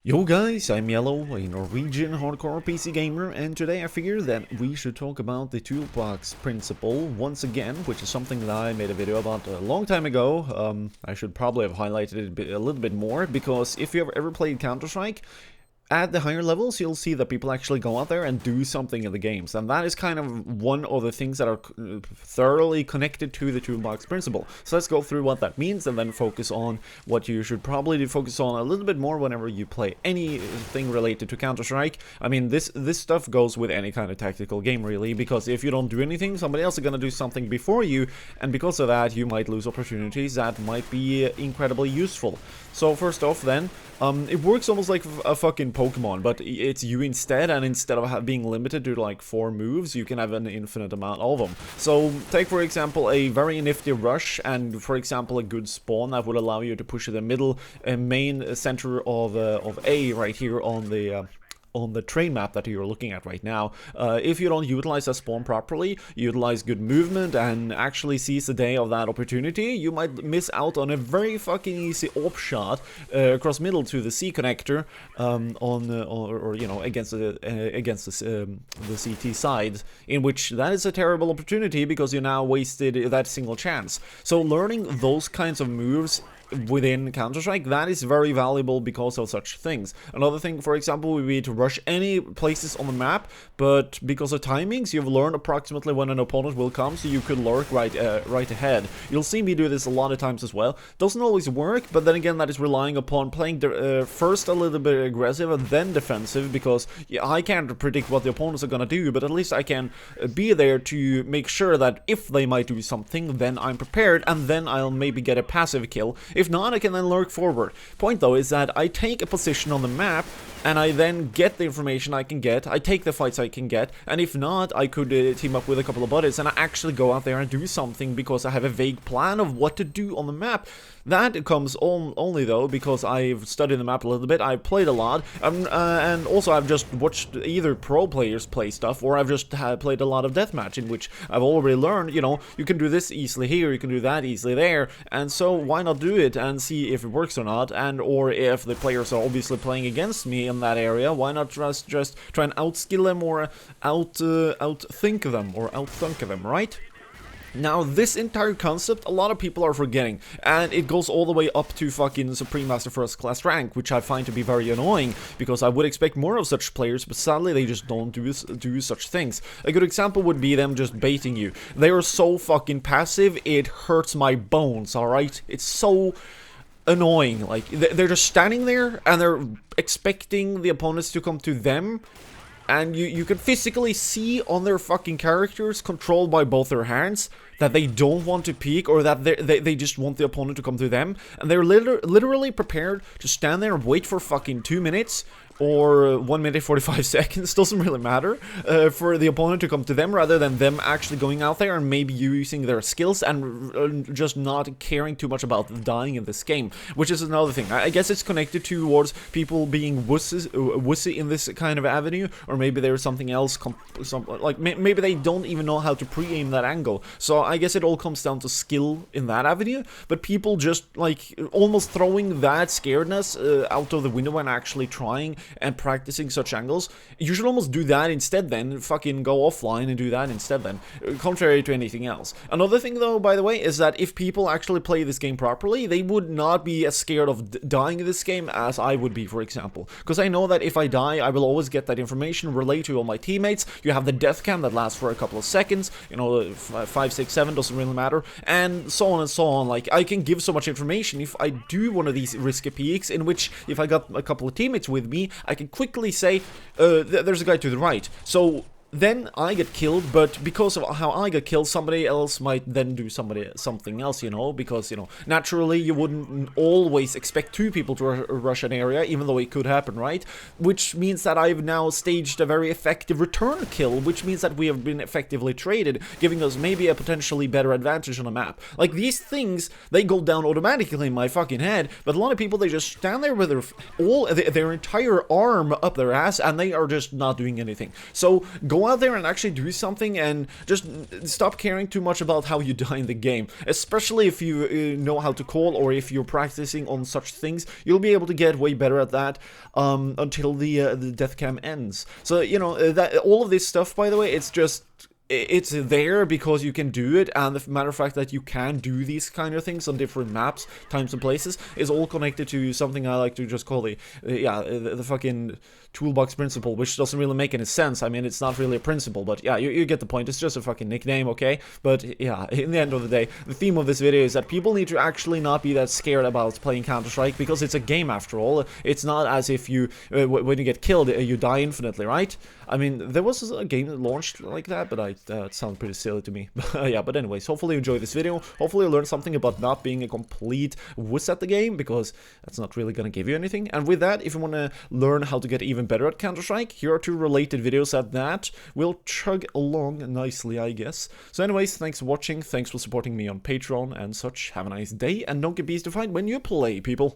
Yo guys, I'm Yellow, a Norwegian hardcore PC gamer, and today I figured that we should talk about the Toolbox Principle once again, which is something that I made a video about a long time ago. I should probably have highlighted it a little bit more, because if you have ever played Counter-Strike, at the higher levels, you'll see that people actually go out there and do something in the games, and that is kind of one of the things that are thoroughly connected to the toolbox principle. So let's go through what that means and then focus on what you should probably focus on a little bit more whenever you play anything related to Counter-Strike. I mean, this stuff goes with any kind of tactical game, really, because if you don't do anything, somebody else is gonna do something before you, and because of that, you might lose opportunities that might be incredibly useful. So first off then, it works almost like a fucking Pokemon, but it's you instead, and instead of being limited to like 4 moves, you can have an infinite amount of them. So take for example a very nifty rush, and for example a good spawn that would allow you to push the middle main center of A right here on the train map that you're looking at right now. If you don't utilize that spawn properly, utilize good movement, and actually seize the day of that opportunity, you might miss out on a very fucking easy op shot across middle to the C connector or you know, against the CT side, in which that is a terrible opportunity because you now wasted that single chance. So learning those kinds of moves within Counter-Strike, that is very valuable because of such things. Another thing, for example, would be to rush any places on the map, but because of timings, you've learned approximately when an opponent will come, so you could lurk right ahead. You'll see me do this a lot of times as well. Doesn't always work, but then again, that is relying upon playing first a little bit aggressive and then defensive, because yeah, I can't predict what the opponents are gonna do, but at least I can be there to make sure that if they might do something, then I'm prepared, and then I'll maybe get a passive kill. If not, I can then lurk forward. Point though is that I take a position on the map, and I then get the information I can get, I take the fights I can get, and if not, I could team up with a couple of buddies and I actually go out there and do something because I have a vague plan of what to do on the map. That comes only though because I've studied the map a little bit, I've played a lot, and also I've just watched either pro players play stuff, or I've just played a lot of deathmatch, in which I've already learned, you know, you can do this easily here, you can do that easily there, and so why not do it and see if it works or not, and or if the players are obviously playing against me in that area, why not just try and outskill them or outthink them or outthunk them, right? Now, this entire concept, a lot of people are forgetting, and it goes all the way up to fucking Supreme Master First Class rank, which I find to be very annoying, because I would expect more of such players, but sadly they just don't do such things. A good example would be them just baiting you. They are so fucking passive, it hurts my bones, alright? It's so annoying. Like, they're just standing there, and they're expecting the opponents to come to them, and you can physically see on their fucking characters, controlled by both their hands, that they don't want to peek, or that they just want the opponent to come to them, and they're literally prepared to stand there and wait for fucking 2 minutes, or 1 minute 45 seconds, doesn't really matter, for the opponent to come to them, rather than them actually going out there and maybe using their skills and just not caring too much about dying in this game, which is another thing. I guess it's connected towards people being wussy in this kind of avenue, or maybe there's something else, like maybe they don't even know how to pre-aim that angle, so I guess it all comes down to skill in that avenue, but people just like almost throwing that scaredness out of the window when actually trying and practicing such angles. You should almost do that instead then, fucking go offline and do that instead then, contrary to anything else. Another thing though, by the way, is that if people actually play this game properly, they would not be as scared of dying in this game as I would be, for example, because I know that if I die, I will always get that information, relay to all my teammates. You have the death cam that lasts for a couple of seconds, you know, 5, 6, 7, doesn't really matter, and so on and so on. Like, I can give so much information if I do one of these risky peaks, in which if I got a couple of teammates with me, I can quickly say, there's a guy to the right. So then I get killed, but because of how I got killed, somebody else might then do something else, you know, because, you know, naturally you wouldn't always expect 2 people to rush an area, even though it could happen, right? Which means that I've now staged a very effective return kill, which means that we have been effectively traded, giving us maybe a potentially better advantage on a map. Like, these things, they go down automatically in my fucking head, but a lot of people, they just stand there with their entire arm up their ass, and they are just not doing anything. So go go out there and actually do something, and just stop caring too much about how you die in the game. Especially if you know how to call, or if you're practicing on such things, you'll be able to get way better at that until the death cam ends. So, you know, that all of this stuff, by the way, it's there because you can do it, and the matter of fact that you can do these kind of things on different maps, times, and places is all connected to something I like to just call the fucking Toolbox Principle, which doesn't really make any sense. I mean, it's not really a principle, but yeah, you get the point. It's just a fucking nickname, okay? But yeah, in the end of the day, the theme of this video is that people need to actually not be that scared about playing Counter-Strike, because it's a game after all. It's not as if you, when you get killed, you die infinitely, right? I mean, there was a game that launched like that, but it sounded pretty silly to me. Yeah, but anyways, hopefully you enjoyed this video. Hopefully you learned something about not being a complete wuss at the game, because that's not really gonna give you anything. And with that, if you want to learn how to get even better at Counter-Strike, here are 2 related videos at that. We'll chug along nicely, I guess. So anyways, thanks for watching, thanks for supporting me on Patreon and such. Have a nice day, and don't get beastified when you play, people.